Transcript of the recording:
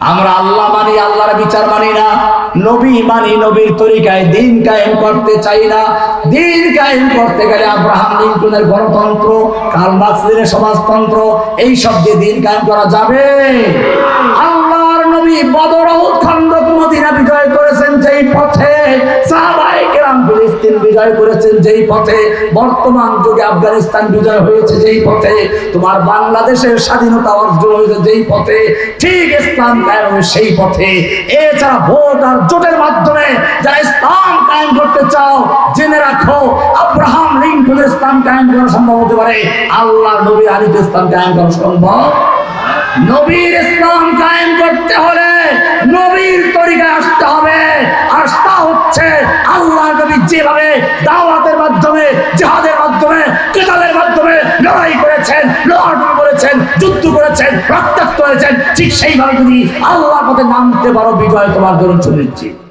আমরা আল্লাহ মানি, আল্লাহর বিচার মানি না, নবী মানি, নবীর তরিকায় দিন কায়েম করতে চাই না। দিন কায়েম করতে গেলে আব্রাহাম লিঙ্কনের গণতন্ত্র, কার্ল মার্ক্সের সমাজতন্ত্র, এই সব দিয়ে দিন কায়েম করা যাবে? আল্লাহর নবী বদর, উহুদ, খন্দক, মদিনা বিজয় করেছেন যেই পথে, সাহাবায়ে কেরাম ফিলিস্তিন বিজয় করেছেন যেই পথে, বর্তমান যুগে আফগানিস্তান বিজয় হয়েছে যেই পথে, তোমার বাংলাদেশের স্বাধীনতা অর্জন হয়েছে যেই পথে, ঠিক ইসলাম কায়েম হবে সেই পথে। এছাড়া ভোট আর জোটের মাধ্যমে যারা ইসলাম কায়েম করতে চাও, জেনে রাখো আব্রাহাম লিঙ্কনের ইসলাম কায়েম করা সম্ভব হতে পারে, আল্লাহ নবী আলীর ইসলাম কায়েম করা সম্ভব। নবীর ইসলাম কায়েম করতে হলে নবীর তরিকায় আসতে হবে। আর তা হচ্ছে আল্লাহ নবী যেভাবে দাওয়াতের মাধ্যমে, জিহাদের মাধ্যমে, কিতালের মাধ্যমে লড়াই করেছেন, লড়াই করেছেন, যুদ্ধ করেছেন, রক্তাক্ত হয়েছেন, ঠিক সেইভাবে যদি আল্লাহর পথে নামতে পারো, বিজয় তোমার জন্য সুনিশ্চিত।